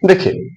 देखिए,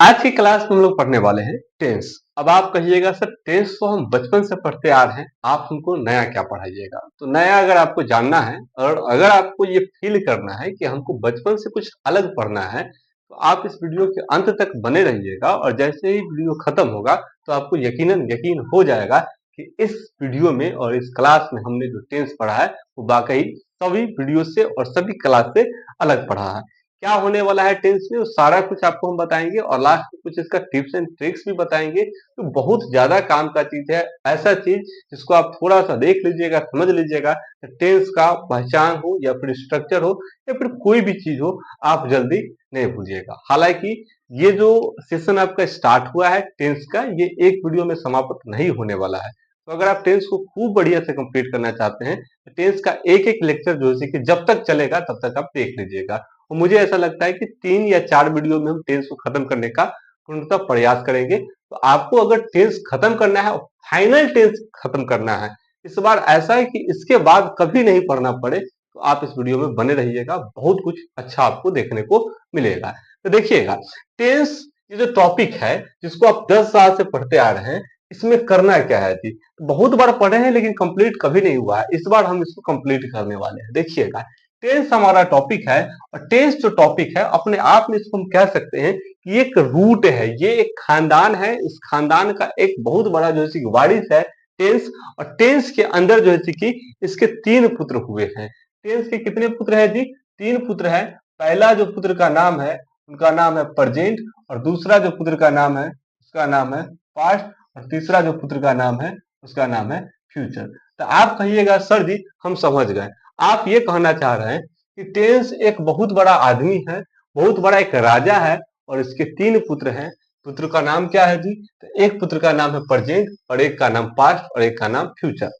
आज की क्लास में हम लोग पढ़ने वाले हैं टेंस। अब आप कहिएगा सर टेंस तो हम बचपन से पढ़ते आ रहे हैं, आप हमको नया क्या पढ़ाइएगा। तो नया अगर आपको जानना है और अगर आपको ये फील करना है कि हमको बचपन से कुछ अलग पढ़ना है, तो आप इस वीडियो के अंत तक बने रहिएगा और जैसे ही वीडियो खत्म होगा तो आपको यकीनन यकीन हो जाएगा कि इस वीडियो में और इस क्लास में हमने जो टेंस पढ़ा है वो वाकई सभी वीडियो से और सभी क्लास से अलग पढ़ा है। क्या होने वाला है टेंस में वो सारा कुछ आपको हम बताएंगे और लास्ट में कुछ इसका टिप्स एंड ट्रिक्स भी बताएंगे। तो बहुत ज्यादा काम का चीज है, ऐसा चीज जिसको आप थोड़ा सा देख लीजिएगा, समझ लीजिएगा। टेंस का पहचान हो या फिर स्ट्रक्चर हो या फिर कोई भी चीज हो, आप जल्दी नहीं भूलिएगा। हालांकि ये जो सेशन आपका स्टार्ट हुआ है टेंस का, ये एक वीडियो में समाप्त नहीं होने वाला है। तो अगर आप टेंस को खूब बढ़िया से कंप्लीट करना चाहते हैं तो टेंस का एक एक लेक्चर जो है कि जब तक चलेगा तब तक आप देख लीजिएगा। और मुझे ऐसा लगता है कि 3 या 4 वीडियो में हम टेंस को खत्म करने का पूर्णतः प्रयास करेंगे। तो आपको अगर टेंस खत्म करना है और फाइनल टेंस खत्म करना है, इस बार ऐसा है कि इसके बाद कभी नहीं पढ़ना पड़े, तो आप इस वीडियो में बने रहिएगा, बहुत कुछ अच्छा आपको देखने को मिलेगा। तो देखिएगा, टेंस ये जो टॉपिक है जिसको आप 10 साल से पढ़ते आ रहे हैं, इसमें करना क्या है जी। बहुत बार पढ़े हैं लेकिन कंप्लीट कभी नहीं हुआ है, इस बार हम इसको कंप्लीट करने वाले हैं। देखिएगा, टेंस हमारा टॉपिक है और टेंस जो टॉपिक है अपने आप में इसको हम कह सकते हैं कि एक रूट है, ये एक खानदान है। इस खानदान का एक बहुत बड़ा जो है वारिस है टेंस। और टेंस के अंदर जो है कि इसके 3 पुत्र हुए हैं। टेंस के कितने पुत्र हैं जी? 3 पुत्र हैं। पहला जो पुत्र का नाम है उनका नाम है प्रेजेंट, और दूसरा जो पुत्र का नाम है उसका नाम है पास्ट, और तीसरा जो पुत्र का नाम है उसका नाम है फ्यूचर। तो आप कहिएगा सर जी हम समझ गए, आप ये कहना चाह रहे हैं कि टेंस एक बहुत बड़ा आदमी है, बहुत बड़ा एक राजा है और इसके 3 पुत्र हैं। पुत्र का नाम क्या है जी? तो एक पुत्र का नाम है प्रेजेंट और एक का नाम पास्ट और एक का नाम फ्यूचर।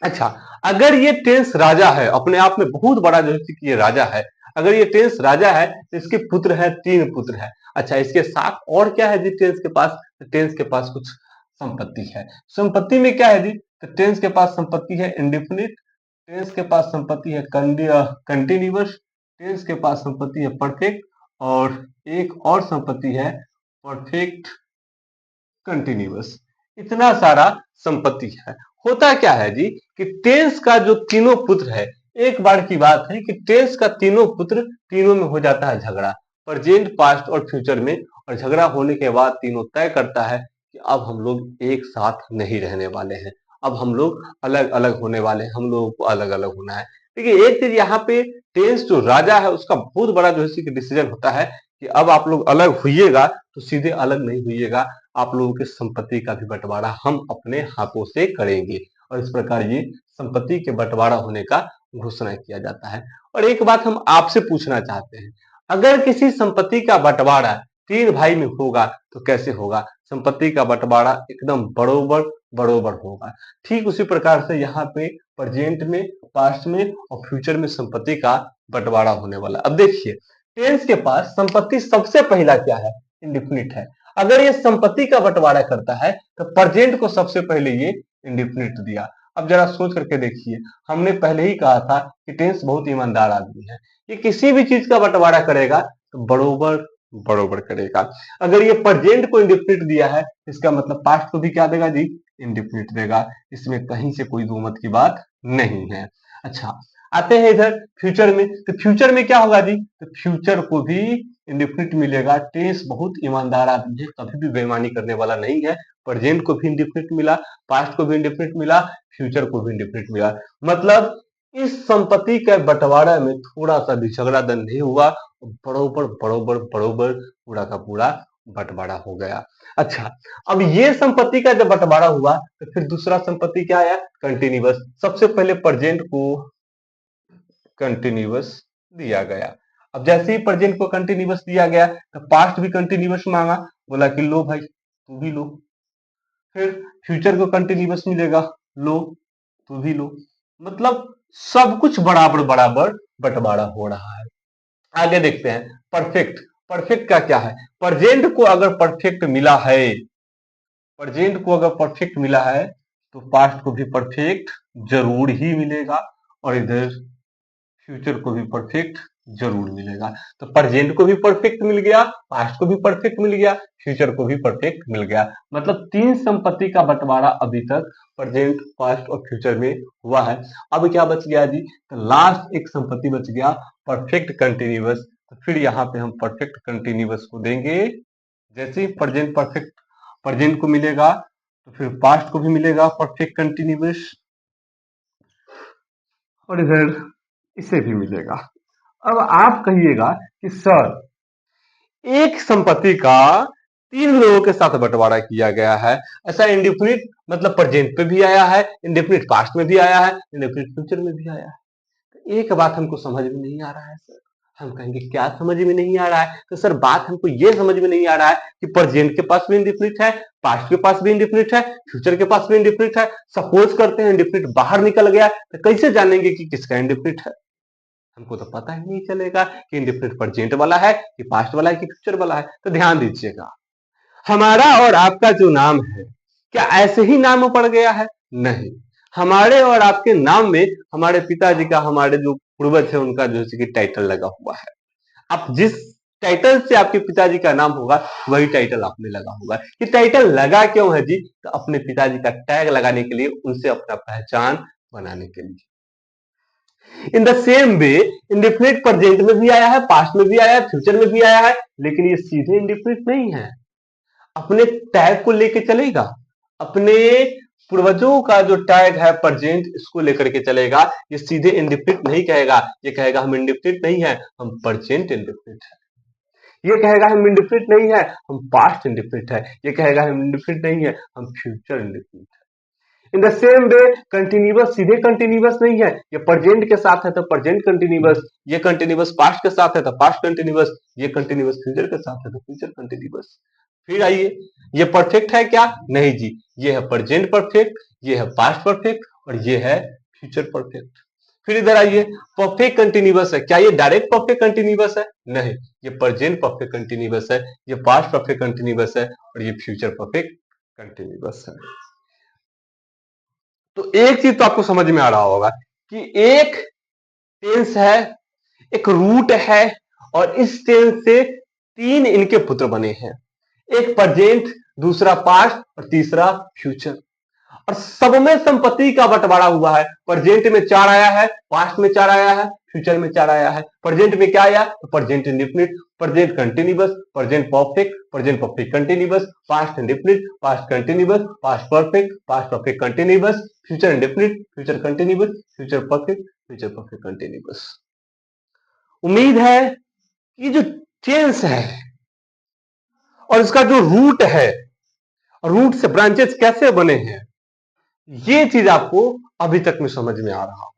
अच्छा, अगर ये टेंस राजा है, अपने आप में बहुत बड़ा जो है कि ये राजा है, अगर ये टेंस राजा है तो इसके पुत्र है, 3 पुत्र है। अच्छा, इसके साथ और क्या है जी टेंस के पास? तो टेंस के पास कुछ संपत्ति है। संपत्ति में क्या है जी? तो टेंस के पास संपत्ति है इंडिफिनिट, टेंस के पास संपत्ति है कंटिन्यूअस, टेंस के पास संपत्ति है परफेक्ट, और एक और संपत्ति है परफेक्ट कंटिन्यूअस। इतना सारा संपत्ति है। होता क्या है जी कि टेंस का जो तीनों पुत्र है, एक बार की बात है कि टेंस का तीनों पुत्र, तीनों में हो जाता है झगड़ा, प्रेजेंट पास्ट और फ्यूचर में। और झगड़ा होने के बाद तीनों तय करता है कि अब हम लोग एक साथ नहीं रहने वाले हैं, अब हम लोग अलग अलग होने वाले हैं, हम लोगों को अलग अलग होना है। देखिए, एक चीज यहाँ पे टेंस जो राजा है उसका बहुत बड़ा जो है डिसीजन होता है कि अब आप लोग अलग हुइएगा, तो सीधे अलग नहीं हुइएगा, आप लोगों की संपत्ति का भी बंटवारा हम अपने हाथों से करेंगे। और इस प्रकार ये संपत्ति के बंटवारा होने का घोषणा किया जाता है। और एक बात हम आपसे पूछना चाहते हैं, अगर किसी संपत्ति का बंटवारा 3 भाई में होगा तो कैसे होगा? संपत्ति का बंटवारा एकदम बरोबर बरोबर होगा। ठीक उसी प्रकार से यहाँ पे प्रेजेंट में, पास्ट में और फ्यूचर में संपत्ति का बंटवारा होने वाला। अब देखिए, टेंस के पास संपत्ति सबसे पहला क्या है? इंडिफिनिट है। अगर ये संपत्ति का बंटवारा करता है तो प्रेजेंट को सबसे पहले ये इंडिफिनिट दिया। अब जरा सोच करके देखिए, हमने पहले ही कहा था कि टेंस बहुत ईमानदार आदमी है, ये किसी भी चीज का बंटवारा करेगा तो बरोबर बरोबर करेगा। अगर ये प्रेजेंट को इंडिफिनिट दिया है, इसका मतलब पास्ट को भी क्या देगा जी? इंडिफिनिट देगा। इसमें कहीं से कोई दो मत की बात नहीं है। अच्छा, आते हैं इधर फ्यूचर में। तो फ्यूचर में क्या होगा जी? तो फ्यूचर को भी इंडिफिनिट मिलेगा। टेंस बहुत ईमानदार आदमी है, कभी भी बेईमानी करने वाला नहीं है। प्रेजेंट को भी इंडिफिनिट मिला, पास्ट को भी इंडिफिनिट मिला, फ्यूचर को भी इंडिफिनिट मिला। मतलब इस संपत्ति के बंटवारा में थोड़ा सा भी झगड़ा दंड नहीं हुआ, बरोबर बरोबर बरोबर पूरा का पूरा बंटवारा हो गया। अच्छा, अब ये संपत्ति का जब बंटवारा हुआ तो फिर दूसरा संपत्ति क्या आया? कंटिन्यूअस। सबसे पहले प्रेजेंट को कंटिन्यूअस दिया गया। अब जैसे ही प्रेजेंट को कंटिन्यूअस दिया गया तो पास्ट भी कंटिन्यूअस मांगा, बोला कि लो भाई तू भी लो। फिर फ्यूचर को कंटिन्यूअस मिलेगा, लो तू भी लो। मतलब सब कुछ बराबर बराबर बंटवारा हो रहा है। आगे देखते हैं परफेक्ट। परफेक्ट का क्या है? प्रेजेंट को अगर परफेक्ट मिला है, प्रेजेंट को अगर परफेक्ट मिला है तो पास्ट को भी परफेक्ट जरूर ही मिलेगा, और इधर फ्यूचर को भी परफेक्ट जरूर मिलेगा। तो प्रेजेंट को भी परफेक्ट मिल गया, पास्ट को भी परफेक्ट मिल गया, फ्यूचर को भी परफेक्ट मिल गया। मतलब तीन संपत्ति का बंटवारा अभी तक प्रेजेंट, पास्ट और फ्यूचर में हुआ है। अब क्या बच गया जी? तो लास्ट एक संपत्ति बच गया, परफेक्ट कंटिन्यूअस। तो फिर यहाँ पे हम परफेक्ट कंटिन्यूअस को देंगे। जैसे ही प्रेजेंट परफेक्ट, प्रेजेंट को मिलेगा तो फिर पास्ट को भी मिलेगा परफेक्ट कंटिन्यूअस, और इधर इसे भी मिलेगा। अब आप कहिएगा कि सर, एक संपत्ति का तीन लोगों के साथ बंटवारा किया गया है, ऐसा इंडेफिनिट मतलब प्रेजेंट पे भी आया है, इंडेफिनिट पास्ट में भी आया है, इंडेफिनिट फ्यूचर में भी आया है। तो एक बात हमको समझ में नहीं आ रहा है सर। हम कहेंगे क्या समझ में नहीं आ रहा है? तो सर बात हमको ये समझ में नहीं आ रहा है कि प्रेजेंट के पास भी इंडेफिनिट है, पास्ट के पास भी इंडेफिनिट है, फ्यूचर के पास भी इंडेफिनिट है। सपोज करते हैं इंडेफिनिट बाहर निकल गया, तो कैसे जानेंगे कि किसका इंडेफिनिट है? हमको तो पता ही नहीं चलेगा कि इंडेफिनिट प्रेजेंट वाला है कि पास्ट वाला है कि फ्यूचर वाला है। तो ध्यान दीजिएगा, हमारा और आपका जो नाम है, क्या ऐसे ही नाम पड़ गया है? नहीं, हमारे और आपके नाम में हमारे पिताजी का, हमारे जो पूर्वज है उनका जो है कि टाइटल लगा हुआ है। आप जिस टाइटल से आपके पिताजी का नाम होगा वही टाइटल आपने लगा होगा। ये टाइटल लगा क्यों है जी? तो अपने पिताजी का टैग लगाने के लिए, उनसे अपना पहचान बनाने के लिए। In the same way indefinite present में भी आया है, पास्ट में भी आया है, फ्यूचर में भी आया है, लेकिन ये सीधे इंडेफिनिट नहीं है। अपने टैग को लेके चलेगा, अपने पूर्वजों का जो टैग है प्रेजेंट, इसको लेकर के चलेगा। ये सीधे इंडेफिनिट नहीं कहेगा, ये कहेगा हम इंडेफिनिट नहीं है, हम प्रेजेंट इंडेफिनिट है। ये कहेगा हम इंडेफिनिट नहीं है, हम पास्ट इंडेफिनिट है। ये कहेगा हम इंडेफिनिट नहीं है, हम फ्यूचर इंडेफिनिट है। In the same way continuous सीधे कंटिन्यूअस नहीं है, ये प्रेजेंट के साथ है तो प्रेजेंट कंटिन्यूअस, ये कंटिन्यूअस पास्ट के साथ है तो पास्ट कंटिन्यूअस, ये कंटिन्यूअस फ्यूचर के साथ है तो फ्यूचर कंटिन्यूअस। फिर आइए, ये परफेक्ट है क्या? नहीं जी, ये है प्रेजेंट परफेक्ट, ये है पास्ट परफेक्ट, और ये है फ्यूचर परफेक्ट। फिर इधर आइए, परफेक्ट कंटिन्यूअस है क्या? ये डायरेक्ट परफेक्ट कंटिन्यूअस है? नहीं, ये प्रेजेंट परफेक्ट कंटिन्यूअस है, ये पास्ट परफेक्ट कंटिन्यूअस है, और ये फ्यूचर परफेक्ट कंटिन्यूअस है। तो एक चीज तो आपको समझ में आ रहा होगा कि एक टेंस है, एक रूट है, और इस टेंस से तीन इनके पुत्र बने हैं, एक प्रेजेंट, दूसरा पास्ट और तीसरा फ्यूचर। और सब में संपत्ति का बंटवारा हुआ है। प्रेजेंट में चार आया है, पास्ट में चार आया है, फ्यूचर में चार आया है। प्रेजेंट में क्या आया? तो present indefinite, present continuous, present perfect, present perfect continuous, past indefinite, past continuous, past perfect, past perfect continuous, future indefinite, future continuous, future perfect, future perfect continuous. उम्मीद है कि जो टेंस है और इसका जो रूट है, रूट से ब्रांचेस कैसे बने हैं, ये चीज आपको अभी तक में समझ में आ रहा।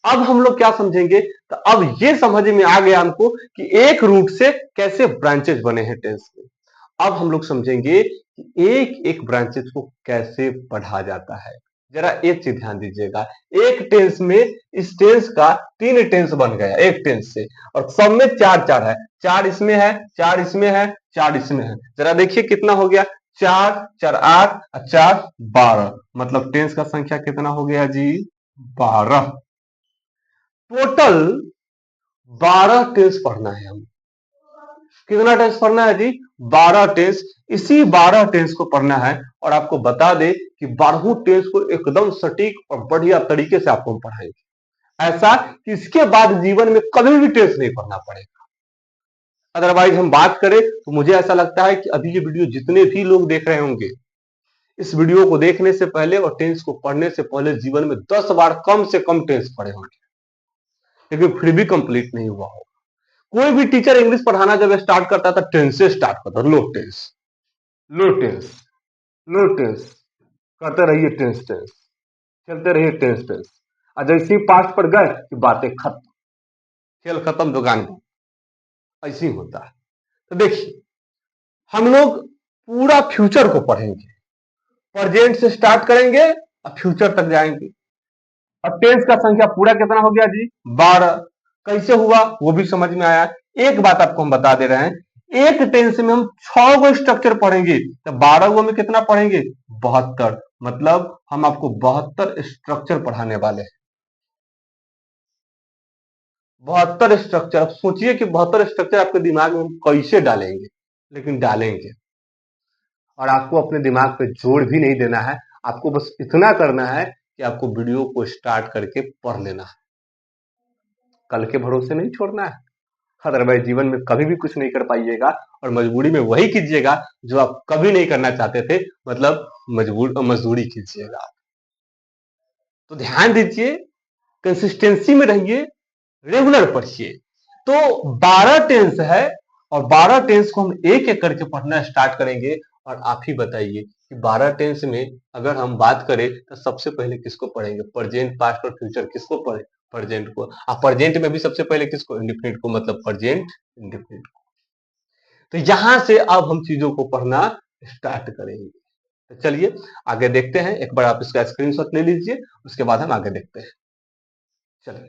अब हम लोग क्या समझेंगे? तो अब ये समझ में आ गया हमको कि एक रूट से कैसे ब्रांचेस बने हैं टेंस में। अब हम लोग समझेंगे कि एक एक ब्रांचेस को कैसे पढ़ा जाता है। जरा एक चीज ध्यान दीजिएगा, एक टेंस में इस टेंस का तीन टेंस बन गया एक टेंस से, और सब में चार चार है, चार इसमें है, चार इसमें है, चार इसमें है। जरा देखिए कितना हो गया, चार चार आठ और चार 12, मतलब टेंस का संख्या कितना हो गया जी? 12। टोटल 12 टेंस पढ़ना है हम। कितना टेंस पढ़ना है जी? 12 टेंस। इसी 12 टेंस को पढ़ना है, और आपको बता दे कि 12 टेंस को एकदम सटीक और बढ़िया तरीके से आपको हम पढ़ाएंगे, ऐसा कि इसके बाद जीवन में कभी भी टेंस नहीं पढ़ना पड़ेगा। अदरवाइज हम बात करें तो मुझे ऐसा लगता है कि अभी ये वीडियो जितने भी लोग देख रहे होंगे, इस वीडियो को देखने से पहले और टेंस को पढ़ने से पहले जीवन में 10 बार कम से कम टेंस पढ़े होंगे, लेकिन फिर भी कंप्लीट नहीं हुआ हो। कोई भी टीचर इंग्लिश पढ़ाना जब स्टार्ट करता था, टेंस से स्टार्ट करता, लो टेंस, लो टेंस, लो टेंस, करते रहिए टेंस टेंस, खेलते रहिए टेंस टेंस। और जैसे ही पास्ट पर गए कि बातें खत्म, खेल खत्म, दुकान बंद। ऐसे ही होता है। तो देखिए, हम लोग पूरा फ्यूचर को पढ़ेंगे, प्रेजेंट से स्टार्ट करेंगे और फ्यूचर तक जाएंगे। और टेंस का संख्या पूरा कितना हो गया जी? 12। कैसे हुआ वो भी समझ में आया। एक बात आपको हम बता दे रहे हैं, एक टेंस में हम 6 गो स्ट्रक्चर पढ़ेंगे, तो 12 गो में कितना पढ़ेंगे? 72। मतलब हम आपको 72 स्ट्रक्चर पढ़ाने वाले हैं। 72 स्ट्रक्चर, अब सोचिए कि 72 स्ट्रक्चर आपके दिमाग में हम कैसे डालेंगे, लेकिन डालेंगे। और आपको अपने दिमाग पे जोर भी नहीं देना है, आपको बस इतना करना है कि आपको वीडियो को स्टार्ट करके पढ़ लेना है, कल के भरोसे नहीं छोड़ना है। अदरवाइज जीवन में कभी भी कुछ नहीं कर पाइएगा, और मजबूरी में वही कीजिएगा जो आप कभी नहीं करना चाहते थे, मतलब मजदूरी कीजिएगा। तो ध्यान दीजिए, कंसिस्टेंसी में रहिए, रेगुलर पढ़िए। तो 12 टेंस है, और 12 टेंस को हम एक एक करके पढ़ना स्टार्ट करेंगे। और आप ही बताइए कि 12 टेंस में अगर हम बात करें तो सबसे पहले किसको पढ़ेंगे, प्रेजेंट, पास्ट और फ्यूचर, किसको पढ़े, प्रेजेंट को। प्रेजेंट में भी सबसे पहले किसको, इंडिफिनिट को, मतलब प्रेजेंट इंडिफिनिट। तो यहां से अब हम चीजों को पढ़ना स्टार्ट करेंगे। तो चलिए आगे देखते हैं, एक बार आप इसका स्क्रीनशॉट ले लीजिए, उसके बाद हम आगे देखते हैं। चलिए,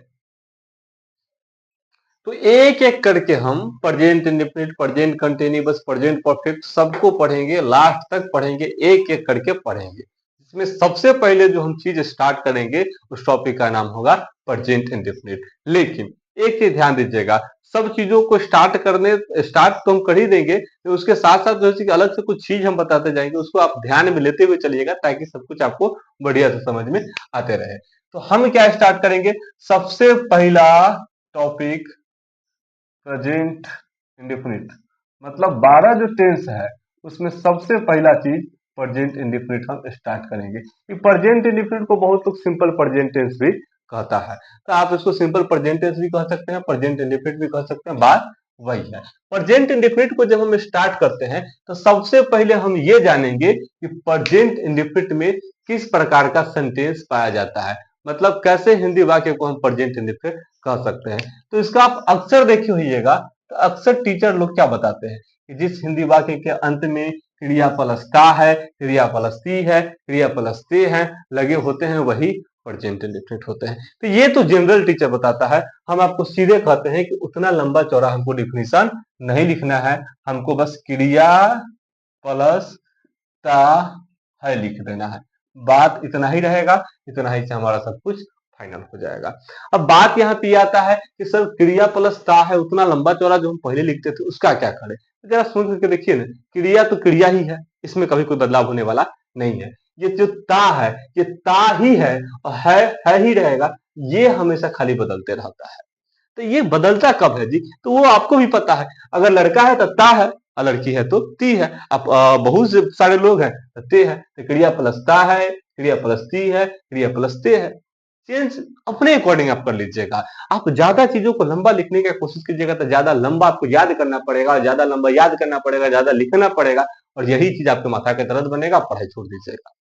तो एक एक करके हम present indefinite, present continuous, present perfect सबको पढ़ेंगे, लास्ट तक पढ़ेंगे, एक एक करके पढ़ेंगे। इसमें सबसे पहले जो हम चीज स्टार्ट करेंगे उस टॉपिक का नाम होगा प्रेजेंट इंडेफिनिट। लेकिन एक चीज ध्यान दीजिएगा, सब चीजों को स्टार्ट तो हम कर ही देंगे, तो उसके साथ साथ जैसे कि अलग से कुछ चीज हम बताते जाएंगे, उसको आप ध्यान में लेते हुए चलिएगा, ताकि सब कुछ आपको बढ़िया से समझ में आते रहे। तो हम क्या स्टार्ट करेंगे, सबसे पहला टॉपिक प्रेजेंट इंडेफिनिट, मतलब 12 जो टेंस है उसमें सबसे पहला चीज प्रेजेंट इंडेफिनिट हम स्टार्ट करेंगे। कि प्रेजेंट इंडेफिनिट को बहुत लोग सिंपल प्रेजेंट टेंस भी कहता है, तो आप इसको सिंपल प्रेजेंट टेंस भी कह सकते हैं, प्रेजेंट इंडेफिनिट भी कह सकते हैं, बात वही है। प्रेजेंट इंडेफिनिट को जब हम स्टार्ट करते हैं तो सबसे पहले हम ये जानेंगे कि प्रेजेंट इंडेफिनिट में किस प्रकार का सेंटेंस पाया जाता है, मतलब कैसे हिंदी वाक्य को हम प्रेजेंट इंडेफिनिट कह सकते हैं। तो इसका आप अक्सर देखे होइएगा, तो अक्सर टीचर लोग क्या बताते हैं कि जिस हिंदी वाक्य के अंत में क्रिया प्लस ता है, क्रिया प्लस ती है, क्रिया प्लस ते है लगे होते हैं, वही प्रेजेंट इंडेफिनिट होते हैं। तो ये तो जनरल टीचर बताता है, हम आपको सीधे कहते हैं कि उतना लंबा चौड़ा हमको डिफिनीशन नहीं लिखना है, हमको बस क्रिया प्लस ता है लिख देना है, बात इतना ही रहेगा, इतना ही से हमारा सब कुछ फाइनल हो जाएगा। अब बात यहाँ पे आता है कि सर क्रिया प्लस ता है, उतना लंबा चौड़ा जो हम पहले लिखते थे उसका क्या करें। तो जरा सोच करके देखिए ना, क्रिया तो क्रिया ही है, इसमें कभी कोई बदलाव होने वाला नहीं है। ये जो ता है ये ता ही है, और है ही रहेगा, ये हमेशा खाली बदलते रहता है। तो ये बदलता कब है जी, तो वो आपको भी पता है, अगर लड़का है तो ता है, और लड़की है तो ती है। अब बहुत से सारे लोग हैं तो ते है, तो क्रिया प्लस ता है, क्रिया प्लस ती है, क्रिया प्लस ते है। चेंज अपने अकॉर्डिंग आप कर लीजिएगा। आप ज्यादा चीजों को लंबा लिखने की कोशिश कीजिएगा तो ज्यादा लंबा आपको याद करना पड़ेगा, ज्यादा लंबा याद करना पड़ेगा, ज्यादा लिखना पड़ेगा, और यही चीज आपके माथा के दर्द बनेगा, पढ़ाई छोड़ दीजिएगा,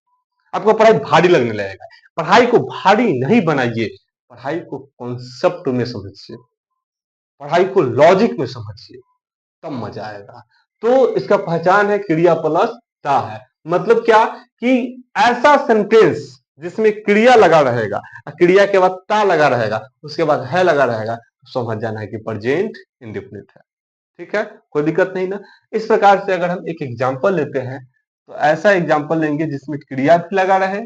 आपको पढ़ाई भारी लगने लगेगा। पढ़ाई को भारी नहीं बनाइए, पढ़ाई को कॉन्सेप्ट में समझिए, पढ़ाई को लॉजिक में समझिए, तब मजा आएगा। तो इसका पहचान है क्रिया प्लस ता है, मतलब क्या कि ऐसा सेंटेंस जिसमें क्रिया लगा रहेगा, क्रिया के बाद ता लगा रहेगा, उसके बाद है लगा रहेगा, तो समझ जाना है कि प्रेजेंट इंडेफिनिट है। ठीक है, कोई दिक्कत नहीं ना। इस प्रकार से अगर हम एक एग्जाम्पल लेते हैं, तो ऐसा एग्जाम्पल लेंगे जिसमें क्रिया भी लगा रहे,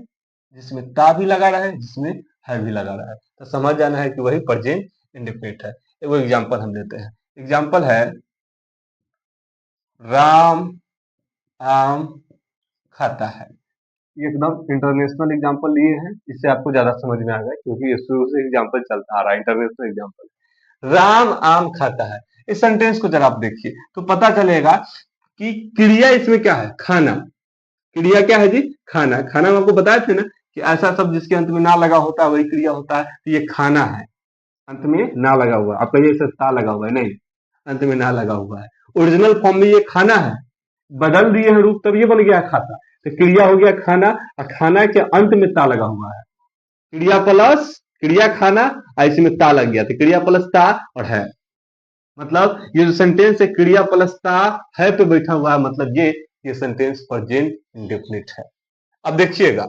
जिसमें ता भी लगा रहे, जिसमें है भी लगा रहा है, तो समझ जाना है कि वही प्रेजेंट इंडेफिनिट है। वो एग्जाम्पल हम लेते हैं, एग्जाम्पल है राम आम खाता है। ये एकदम इंटरनेशनल एग्जाम्पल लिए हैं, इससे आपको ज्यादा समझ में आ गया, क्योंकि ये शुरू से एग्जाम्पल चलता आ रहा है, इंटरनेशनल एग्जाम्पल। राम आम खाता है, इस सेंटेंस को जरा आप देखिए तो पता चलेगा कि क्रिया इसमें क्या है, खाना। क्रिया क्या है जी, खाना। खाना हम आपको बताए थे ना कि ऐसा शब्द जिसके अंत में ना लगा होता है वही क्रिया होता है, तो ये खाना है, अंत में ना लगा हुआ, आप कहिए सर ता लगा हुआ है, नहीं, अंत में ना लगा हुआ है। ओरिजिनल फॉर्म में ये खाना है, बदल दिए हैं रूप तब ये बन गया खाता, तो क्रिया हो गया खाना, और खाना के अंत में ता लगा हुआ है, क्रिया प्लस क्रिया खाना, और इसमें ता लग गया, तो क्रिया प्लस ता और है, मतलब ये जो सेंटेंस है क्रिया प्लस ता है पे बैठा हुआ है, मतलब ये सेंटेंस प्रेजेंट इंडेफिनिट है। अब देखिएगा,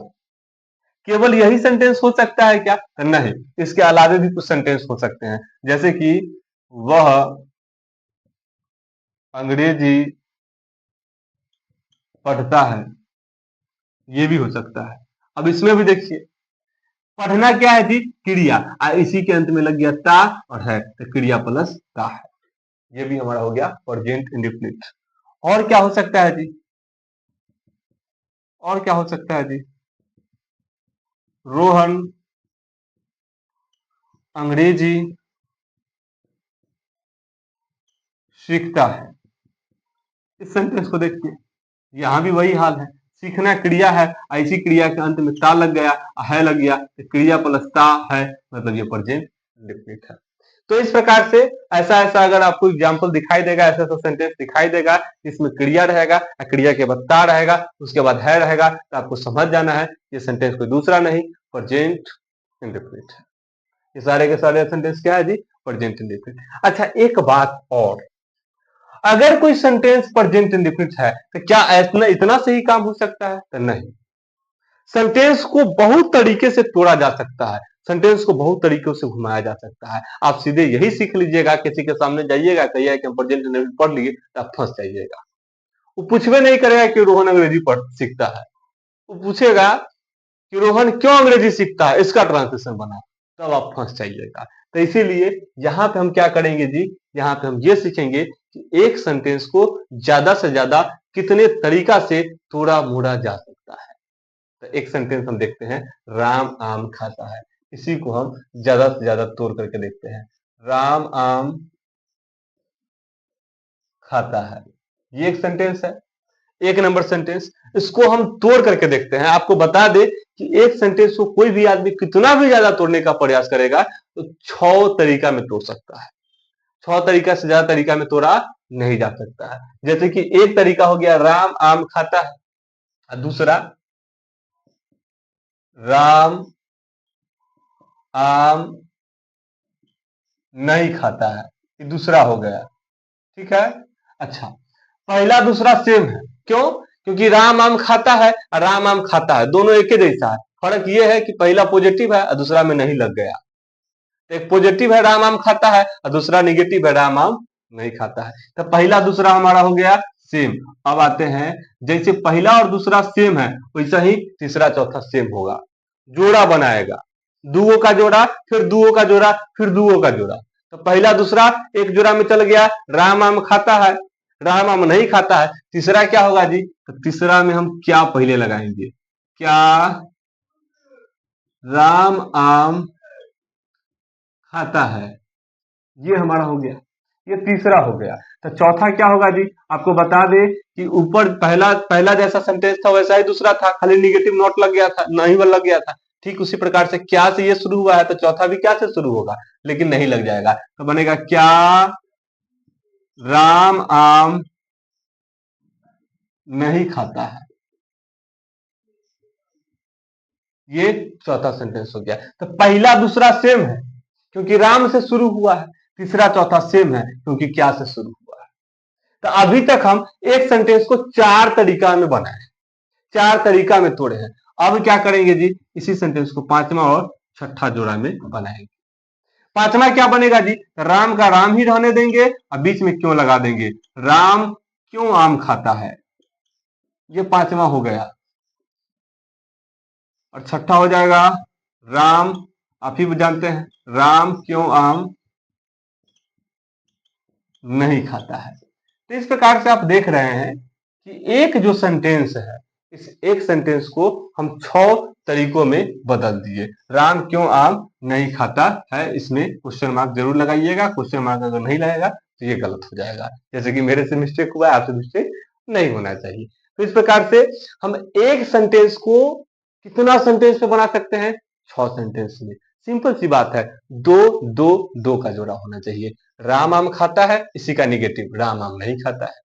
केवल यही सेंटेंस हो सकता है क्या, नहीं, इसके अलावा भी कुछ सेंटेंस हो सकते हैं, जैसे कि वह अंग्रेजी पढ़ता है, ये भी हो सकता है। अब इसमें भी देखिए, पढ़ना क्या है जी? क्रिया। इसी के अंत में लग गया ता और है, तो क्रिया प्लस ता है। ये भी हमारा हो गया प्रेजेंट इंडेफिनिट। और क्या हो सकता है जी? और क्या हो सकता है जी? रोहन अंग्रेजी सीखता है। इस सेंटेंस को देखिए, यहाँ भी वही हाल है। सीखना क्रिया है, ऐसी क्रिया के अंत में ता लग गया, है लग गया, तो क्रिया प्लस ता है, मतलब ये प्रेजेंट इंडेफिनिट है। तो इस प्रकार से ऐसा ऐसा अगर आपको एग्जाम्पल दिखाई देगा, ऐसा ऐसा सेंटेंस दिखाई देगा इसमें क्रिया रहेगा, क्रिया के बाद ता रहेगा, उसके बाद है रहेगा, तो आपको समझ जाना है ये सेंटेंस कोई दूसरा नहीं, प्रेजेंट इंडेफिनिट है। ये सारे के सारे सेंटेंस क्या है जी? Present indefinite. अच्छा, एक बात और, अगर कोई सेंटेंस प्रेजेंट इंडेफिनिट है तो क्या ऐसा इतना से ही काम हो सकता है? तो नहीं, सेंटेंस को बहुत तरीके से तोड़ा जा सकता है, सेंटेंस को बहुत तरीकों से घुमाया जा सकता है। आप सीधे यही सीख लीजिएगा, किसी के सामने जाइएगा, कहिएगा कि हम प्रेजेंट इंडेफिनिट पढ़ लिए, तो आप फंस जाइएगा। वो पूछवे नहीं करेगा कि रोहन अंग्रेजी पढ़ सीखता है, वो पूछेगा कि रोहन क्यों अंग्रेजी सीखता है, इसका ट्रांसलेशन बना, तब आप फंस जाइएगा। तो इसीलिए यहाँ पे हम क्या करेंगे जी? यहाँ पे हम ये सीखेंगे कि एक सेंटेंस को ज्यादा से ज्यादा कितने तरीका से तोड़ा मोड़ा जा सकता है। तो एक सेंटेंस हम देखते हैं, राम आम खाता है, इसी को हम ज्यादा से ज्यादा तोड़ करके देखते हैं। राम आम खाता है, ये एक सेंटेंस है, एक नंबर सेंटेंस। इसको हम तोड़ करके देखते हैं। आपको बता दे कि एक सेंटेंस को कोई भी आदमी कितना भी ज्यादा तोड़ने का प्रयास करेगा तो 6 तरीका में तोड़ सकता है, 6 तरीका से ज्यादा तरीका में तोड़ा नहीं जा सकता है। जैसे कि एक तरीका हो गया राम आम खाता है, और दूसरा राम आम नहीं खाता है, ये दूसरा हो गया। ठीक है। अच्छा, पहला दूसरा सेम है, क्यों? क्योंकि राम आम खाता है और राम आम खाता है, दोनों एक ही जैसा है। फर्क यह है कि पहला पॉजिटिव है और दूसरा में नहीं लग गया। तो एक पॉजिटिव है राम आम खाता है और दूसरा निगेटिव है राम आम नहीं खाता है। तो पहला दूसरा हमारा हो गया सेम। अब आते हैं, जैसे पहला और दूसरा सेम है वैसा ही तीसरा चौथा सेम होगा, जोड़ा बनाएगा, दुओ का जोड़ा, फिर दुओ का जोड़ा, फिर दुओ का जोड़ा। तो पहला दूसरा एक जोड़ा में चल गया, राम आम खाता है, राम आम नहीं खाता है। तीसरा क्या होगा जी? तो तीसरा में हम क्या पहले लगाएंगे? क्या राम आम खाता है, ये हमारा हो गया, ये तीसरा हो गया। तो चौथा क्या होगा जी? आपको बता दे कि ऊपर पहला पहला जैसा सेंटेंस था वैसा ही दूसरा था, खाली निगेटिव नोट लग गया था, नहीं लग गया था। ठीक उसी प्रकार से क्या से ये शुरू हुआ है तो चौथा भी क्या से शुरू होगा, लेकिन नहीं लग जाएगा, तो बनेगा क्या राम आम नहीं खाता है। ये चौथा सेंटेंस हो गया। तो पहला दूसरा सेम है क्योंकि राम से शुरू हुआ है, तीसरा चौथा सेम है क्योंकि क्या से शुरू हुआ है। तो अभी तक हम एक सेंटेंस को 4 तरीका में बनाए, 4 तरीका में तोड़े हैं। अब क्या करेंगे जी? इसी सेंटेंस को पांचवा और छठा जोड़ा में बनाएंगे। पांचवा क्या बनेगा जी? राम का राम ही रहने देंगे और बीच में क्यों लगा देंगे, राम क्यों आम खाता है, ये पांचवा हो गया। और छठा हो जाएगा राम, आप ही जानते हैं, राम क्यों आम नहीं खाता है। तो इस प्रकार से आप देख रहे हैं कि एक जो सेंटेंस है, इस एक सेंटेंस को हम 6 तरीकों में बदल दिए। राम क्यों आम नहीं खाता है, इसमें क्वेश्चन मार्क जरूर लगाइएगा, क्वेश्चन मार्क अगर नहीं लगेगा तो ये गलत हो जाएगा। जैसे कि मेरे से मिस्टेक हुआ है, आपसे मिस्टेक नहीं होना चाहिए। तो इस प्रकार से हम एक सेंटेंस को कितना सेंटेंस में बना सकते हैं? 6 सेंटेंस में। सिंपल सी बात है, दो दो दो का जोड़ा होना चाहिए। राम आम खाता है, इसी का निगेटिव राम आम नहीं खाता है।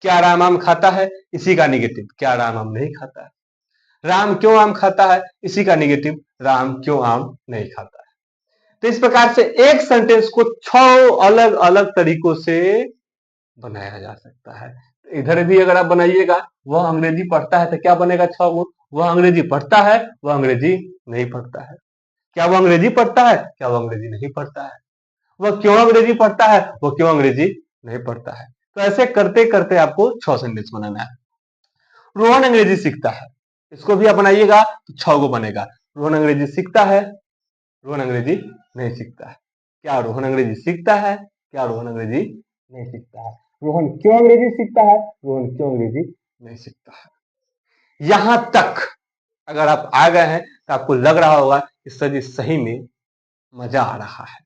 क्या राम आम खाता है, इसी का निगेटिव क्या राम आम नहीं खाता है। राम क्यों आम खाता है, इसी का निगेटिव राम क्यों आम नहीं खाता है। तो इस प्रकार से एक सेंटेंस को 6 अलग अलग तरीकों से बनाया जा सकता है। तो इधर भी अगर आप बनाइएगा, वह अंग्रेजी पढ़ता है तो क्या बनेगा 6 गुण, वह अंग्रेजी पढ़ता है, वह अंग्रेजी नहीं पढ़ता है। क्या वो अंग्रेजी पढ़ता है, क्या वो अंग्रेजी नहीं पढ़ता है। वह क्यों अंग्रेजी पढ़ता है, वो क्यों अंग्रेजी नहीं पढ़ता है। तो ऐसे करते करते आपको 6 सेंटेंस बनाना है। रोहन अंग्रेजी सीखता है, इसको भी अपनाइएगा तो 6 गो बनेगा। रोहन अंग्रेजी सीखता है? रोहन अंग्रेजी नहीं सीखता है। क्या रोहन अंग्रेजी सीखता है? क्या रोहन अंग्रेजी नहीं सीखता है? रोहन क्यों अंग्रेजी सीखता है? रोहन क्यों अंग्रेजी नहीं सीखता है? यहां तक अगर आप आ गए हैं तो आपको लग रहा होगा कि सर जी सही में मजा आ रहा है।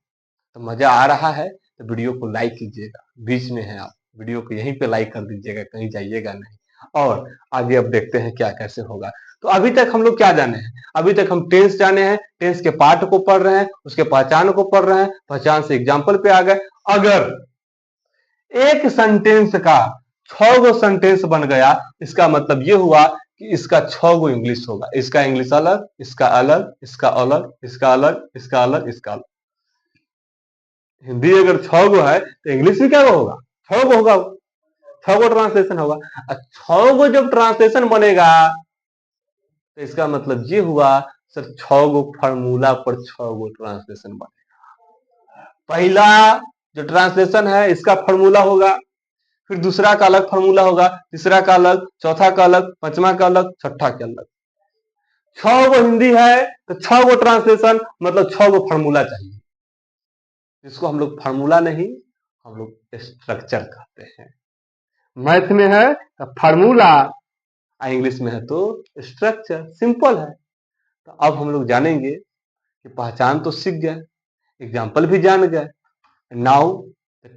तो मजा आ रहा है तो वीडियो को लाइक कीजिएगा, बीच में है आप, वीडियो को यहीं पे लाइक कर दीजिएगा, कहीं जाइएगा नहीं। और आगे अब देखते हैं क्या कैसे होगा। तो अभी तक हम लोग क्या जाने हैं? अभी तक हम टेंस जाने हैं, टेंस के पार्ट को पढ़ रहे हैं, उसके पहचान को पढ़ रहे हैं, पहचान से एग्जाम्पल पे आ गए। अगर एक सेंटेंस का 6 गो सेंटेंस बन गया, इसका मतलब ये हुआ कि इसका 6 गो इंग्लिश होगा। इसका इंग्लिश अलग, इसका अलग, इसका अलग, इसका अलग, इसका अलग, इसका अलग। हिंदी अगर 6 गो है तो इंग्लिश भी क्या होगा? 6 गो होगा, 6 गो ट्रांसलेशन होगा। 6 गो जब ट्रांसलेशन बनेगा तो इसका मतलब ये हुआ सर 6 गो फार्मूला पर 6 गो ट्रांसलेशन बनेगा। पहला जो ट्रांसलेशन है इसका फार्मूला होगा, फिर दूसरा का अलग फार्मूला होगा, तीसरा का अलग, चौथा का अलग, पांचवा का अलग, छठा का अलग। 6 गो हिंदी है तो 6 गो ट्रांसलेशन, मतलब 6 गो फार्मूला चाहिए, जिसको हम लोग फार्मूला नहीं, हम लोग स्ट्रक्चर कहते हैं। मैथ में है तो फार्मूला, इंग्लिश में है तो स्ट्रक्चर, सिंपल है। तो अब हम लोग जानेंगे कि पहचान तो सीख गए, एग्जाम्पल भी जान गए। Now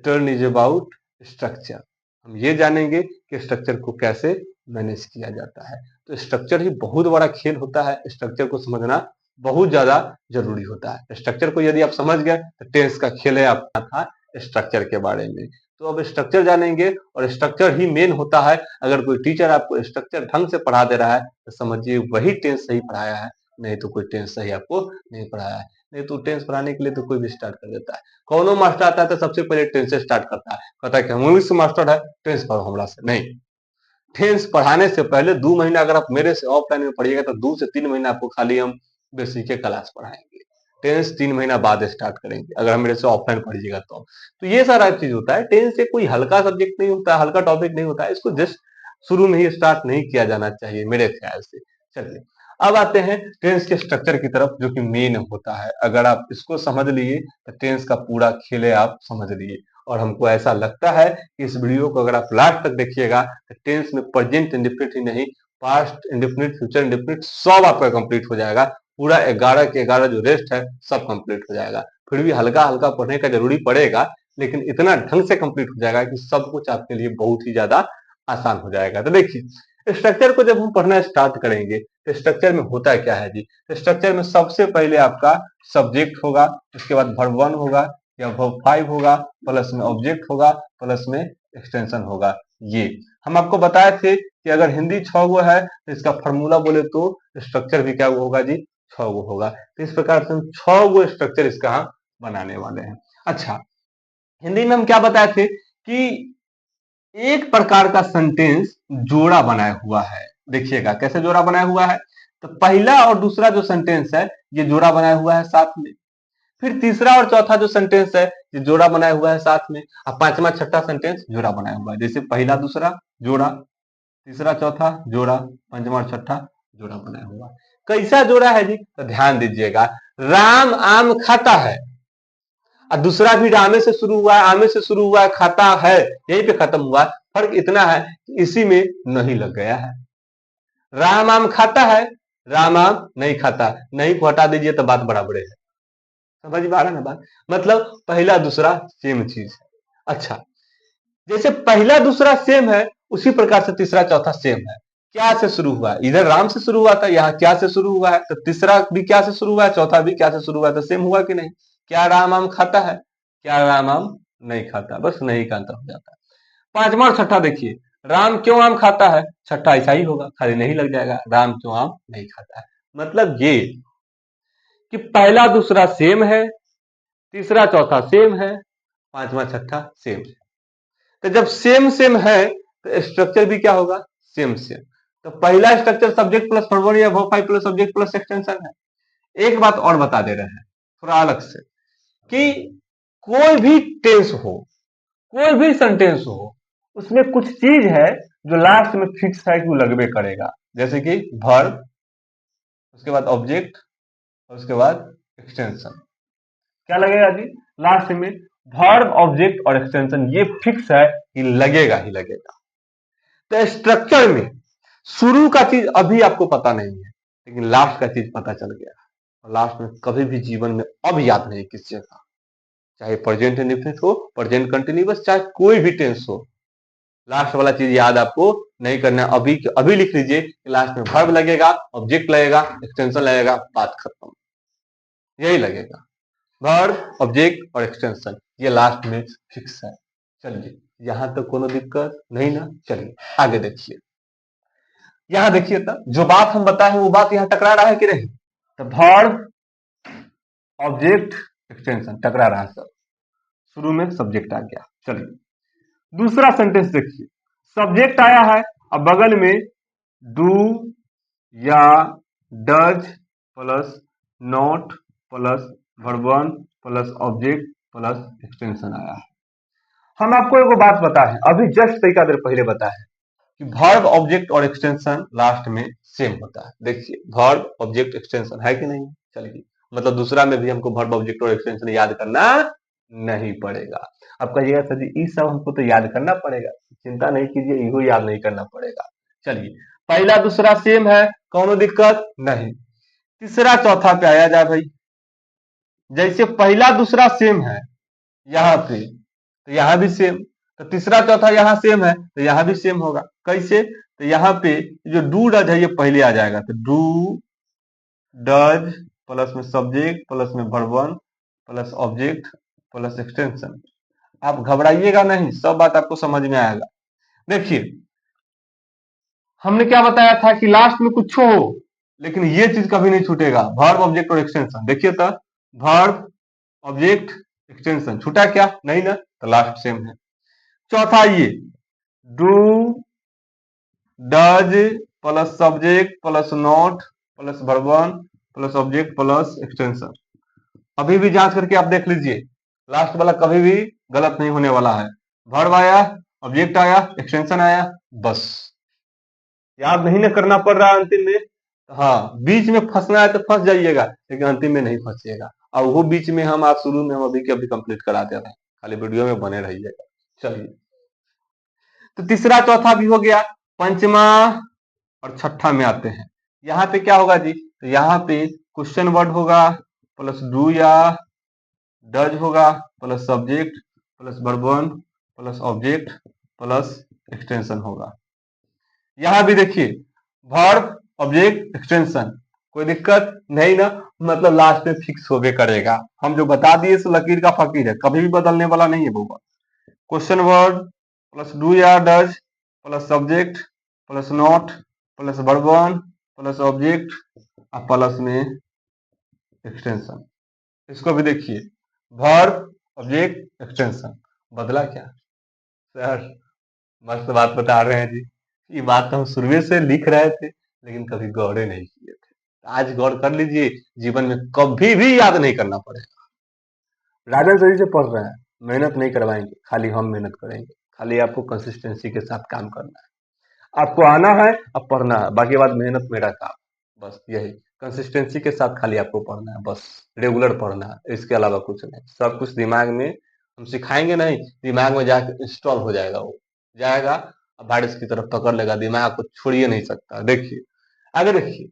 turn is about structure. हम ये जानेंगे कि स्ट्रक्चर को कैसे मैनेज किया जाता है। तो स्ट्रक्चर ही बहुत बड़ा खेल होता है, स्ट्रक्चर को समझना बहुत ज्यादा जरूरी होता है। स्ट्रक्चर को यदि आप समझ गए तो टेंस का खेल है आपका था स्ट्रक्चर के बारे में। तो अब स्ट्रक्चर जानेंगे, और स्ट्रक्चर ही मेन होता है। अगर कोई टीचर आपको स्ट्रक्चर ढंग से पढ़ा दे रहा है तो समझिए वही टेंस सही पढ़ाया है, नहीं तो कोई टेंस सही आपको नहीं पढ़ाया है। नहीं तो टेंस पढ़ाने के लिए तो कोई भी स्टार्ट कर देता है। कौनो मास्टर आता है तो सबसे पहले टेंस से स्टार्ट करता है, कहता है कि हम इंग्लिश मास्टर है, टेंस पढ़ो हमरा से। नहीं, टेंस पढ़ाने से पहले 2 महीना अगर आप मेरे से ऑफलाइन में पढ़िएगा तो 2 से 3 महीना आपको खाली हम बेसिक के क्लास पढ़ाएंगे। टेंस 3 महीना बाद स्टार्ट करेंगे अगर हम मेरे से ऑफलाइन पढ़िएगा तो ये सारा चीज होता है। टेंस से कोई हल्का सब्जेक्ट नहीं होता, हल्का टॉपिक नहीं होता है, इसको जस्ट शुरू में ही स्टार्ट नहीं किया जाना चाहिए मेरे ख्याल से। चलिए अब आते हैं टेंस के स्ट्रक्चर की तरफ, जो कि मेन होता है। अगर आप इसको समझ लिए तो टेंस का पूरा खेल आप समझ लिए। और हमको ऐसा लगता है कि इस वीडियो को अगर आप लास्ट तक देखिएगा तो टेंस में प्रेजेंट इंडेफिनिट ही नहीं, पास्ट इंडेफिनिट, फ्यूचर इंडेफिनिट सब आपका कंप्लीट हो जाएगा। पूरा 11 के 11 जो रेस्ट है सब कंप्लीट हो जाएगा। फिर भी हल्का हल्का पढ़ने का जरूरी पड़ेगा, लेकिन इतना ढंग से कंप्लीट हो जाएगा कि सब कुछ आपके लिए बहुत ही ज्यादा आसान हो जाएगा। तो देखिए स्ट्रक्चर को जब हम पढ़ना स्टार्ट करेंगे तो स्ट्रक्चर में होता क्या है जी। स्ट्रक्चर में सबसे पहले आपका सब्जेक्ट होगा, उसके बाद वर्ब 1 होगा या वर्ब 5 होगा, प्लस में ऑब्जेक्ट होगा, प्लस में एक्सटेंशन होगा। ये हम आपको बताए थे कि अगर हिंदी 6 गो है तो इसका फॉर्मूला बोले तो स्ट्रक्चर भी क्या होगा जी, 6 गो होगा। तो इस प्रकार से हम 6 गो स्ट्रक्चर इसका हम बनाने वाले हैं। अच्छा, हिंदी में हम क्या बताए थे कि एक प्रकार का सेंटेंस जोड़ा बनाया हुआ है। देखिएगा कैसे जोड़ा बनाया हुआ है। तो पहला और दूसरा जो सेंटेंस है ये जोड़ा बनाया हुआ है साथ में, फिर तीसरा और चौथा जो सेंटेंस है ये जोड़ा बनाया हुआ है साथ में, और पांचवा छठा सेंटेंस जोड़ा बनाया हुआ है। जैसे पहला दूसरा जोड़ा, तीसरा चौथा जोड़ा, पंचमा और छठा जोड़ा बनाया हुआ है। कैसा जोड़ा है जी, तो ध्यान दीजिएगा। राम आम खाता है, और दूसरा भी रामे से शुरू हुआ है, आमे से शुरू हुआ है, खाता है, यहीं पे खत्म हुआ। फर्क इतना है कि इसी में नहीं लग गया है। राम आम खाता है, राम आम नहीं खाता, नहीं को हटा दीजिए तो बात बराबर है। समझ में आ रहा ना बात? मतलब पहला दूसरा सेम चीज है। अच्छा, जैसे पहला दूसरा सेम है उसी प्रकार से तीसरा चौथा सेम है। क्या से शुरू हुआ है, इधर राम से शुरू हुआ था, यहाँ क्या से शुरू हुआ है, तो तीसरा भी क्या से शुरू हुआ है, चौथा भी क्या से शुरू हुआ है, तो सेम हुआ कि नहीं। क्या राम आम खाता है, क्या राम आम नहीं खाता, बस नहीं का अंतर हो जाता है। पांचवा और छठा देखिए, राम क्यों आम खाता है, छठा ऐसा ही होगा, खाली नहीं लग जाएगा, राम क्यों आम नहीं खाता है। मतलब ये कि पहला दूसरा सेम है, तीसरा चौथा सेम है, पांचवा छठा सेम है। तो जब सेम सेम है तो स्ट्रक्चर भी क्या होगा, सेम सेम। तो पहला स्ट्रक्चर सब्जेक्ट प्लस वर्ब या verb 5 plus subject plus extension है। एक बात और बता दे रहे हैं थोड़ा अलग से, कि कोई भी टेंस हो, कोई भी सेंटेंस हो, उसमें कुछ चीज है जो लास्ट में फिक्स है कि वो लगबे करेगा। जैसे कि वर्ब, उसके बाद ऑब्जेक्ट, और उसके बाद एक्सटेंशन। क्या लगेगा जी लास्ट में? वर्ब, ऑब्जेक्ट और एक्सटेंशन, ये फिक्स है कि लगेगा ही लगेगा। तो स्ट्रक्चर में शुरू का चीज अभी आपको पता नहीं है, लेकिन लास्ट का चीज पता चल गया। और लास्ट में कभी भी जीवन में अब याद नहीं किस जगह, चाहे प्रेजेंट इंडेफिनिट हो, प्रेजेंट कंटिन्यूअस, चाहे कोई भी टेंस हो, लास्ट वाला चीज याद आपको नहीं करना। अभी अभी लिख लीजिए कि लास्ट में वर्ब लगेगा, ऑब्जेक्ट लगेगा, एक्सटेंशन लगेगा, बात खत्म, यही लगेगा। वर्ब, ऑब्जेक्ट और एक्सटेंशन, ये लास्ट में फिक्स है। चलिए यहां तक कोनो दिक्कत नहीं ना? चलिए आगे देखिए। यहां देखिए तब जो बात हम बताए वो बात यहां टकरा रहा है कि नहीं? तो वर्ब, ऑब्जेक्ट, एक्सटेंशन टकरा रहा है सब। शुरू में सब्जेक्ट आ गया। चलिए दूसरा सेंटेंस देखिए। सब्जेक्ट आया है, अब बगल में डू या does plus not plus verb one plus object plus extension आया है। हम आपको एक बात बताए, अभी जस्ट कई देर पहले बताए कि वर्ब, ऑब्जेक्ट और एक्सटेंशन लास्ट में सेम होता है। देखिए वर्ब, ऑब्जेक्ट, एक्सटेंशन है कि नहीं? चलिए मतलब दूसरा में भी हमको वर्ब, ऑब्जेक्ट और एक्सटेंशन याद करना नहीं पड़ेगा। अब कहिएगा सर जी ये सब हमको तो याद करना पड़ेगा। चिंता नहीं कीजिए, इहो याद नहीं करना पड़ेगा। चलिए पहला दूसरा सेम है, कौनो दिक्कत नहीं। तीसरा चौथा पे आया जाए भाई। जैसे पहला दूसरा सेम है यहाँ पे, तो यहाँ भी सेम। तो तीसरा चौथा यहाँ सेम है तो यहाँ भी सेम होगा। कैसे? तो यहाँ पे जो डू डज है ये पहले आ जाएगा, तो डू डज प्लस में सब्जेक्ट प्लस में verb one plus object plus extension. आप घबराइएगा नहीं, सब बात आपको समझ में आएगा। देखिए हमने क्या बताया था कि लास्ट में कुछ हो, लेकिन ये चीज कभी नहीं छूटेगा, वर्ब, ऑब्जेक्ट और एक्सटेंशन। देखिए तो वर्ब, ऑब्जेक्ट, एक्सटेंशन छूटा क्या? नहीं ना? तो लास्ट सेम है। चौथा ये do does plus subject plus not plus verb one plus object plus extension. अभी भी जांच करके आप देख लीजिए, लास्ट वाला कभी भी गलत नहीं होने वाला है। वर्ब आया, ऑब्जेक्ट आया, एक्सटेंशन आया, बस। याद नहीं ना करना पड़ रहा अंतिम में। हाँ बीच में फंसना है तो फंस जाइएगा, लेकिन अंतिम में नहीं फंसिएगा। और वो बीच में हम आज शुरू में हम अभी के अभी कंप्लीट कराते रहे, खाली वीडियो में बने रहिएगा। चलिए तो तीसरा चौथा भी हो गया। पंचमा और छठा में आते हैं। यहाँ पे क्या होगा जी? तो यहाँ पे क्वेश्चन वर्ड होगा प्लस डू या डज होगा plus subject plus verb one plus object plus extension होगा। यहाँ भी देखिए वर्ब, ऑब्जेक्ट, एक्सटेंशन, कोई दिक्कत नहीं ना? मतलब लास्ट में फिक्स होवे करेगा। हम जो बता दिए सो लकीर का फकीर है, कभी भी बदलने वाला नहीं है बउआ। क्वेश्चन वर्ड प्लस डू या does plus subject plus not plus verb one plus object और प्लस में एक्सटेंशन। इसको भी देखिए वर्ब, ऑब्जेक्ट, एक्सटेंशन। बदला क्या सर? मस्त बात बता रहे हैं जी। ये बात तो हम शुरू से लिख रहे थे, लेकिन कभी गौर ही नहीं किए थे। आज गौर कर लीजिए, जीवन में कभी भी याद नहीं करना पड़ेगा। राजन सही से पढ़ रहे हैं, मेहनत नहीं करवाएंगे, खाली हम मेहनत करेंगे। खाली आपको कंसिस्टेंसी के साथ काम करना है। आपको आना है, अब पढ़ना है, बाकी बात मेहनत मेरा काम। बस यही कंसिस्टेंसी के साथ खाली आपको पढ़ना है, बस रेगुलर पढ़ना है, इसके अलावा कुछ नहीं। सब कुछ दिमाग में हम सिखाएंगे नहीं, दिमाग में जाकर इंस्टॉल हो जाएगा, वो जाएगा अब बारिश की तरफ पकड़ लेगा, दिमाग को छोड़िए नहीं सकता। देखिए आगे देखिए।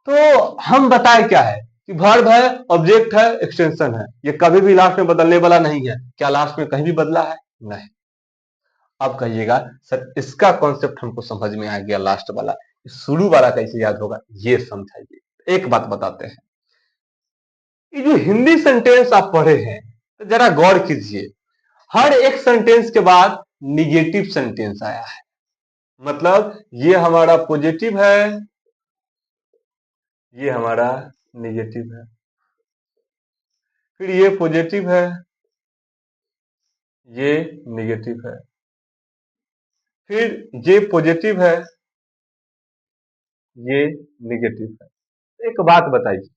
तो हम बताए क्या है कि वर्ब है, ऑब्जेक्ट है, एक्सटेंशन है, ये कभी भी लास्ट में बदलने वाला नहीं है। क्या लास्ट में कहीं भी बदला है? नहीं। अब कहिएगा सर इसका कॉन्सेप्ट हमको समझ में आ गया, लास्ट वाला, शुरू वाला कैसे याद होगा, ये समझाइए। एक बात बताते हैं, ये जो हिंदी सेंटेंस आप पढ़े हैं तो जरा गौर कीजिए, हर एक सेंटेंस के बाद निगेटिव सेंटेंस आया है। मतलब ये हमारा पॉजिटिव है, ये हमारा निगेटिव है, फिर ये पॉजिटिव है, ये निगेटिव है, फिर ये पॉजिटिव है, ये निगेटिव है। एक बात बताइए,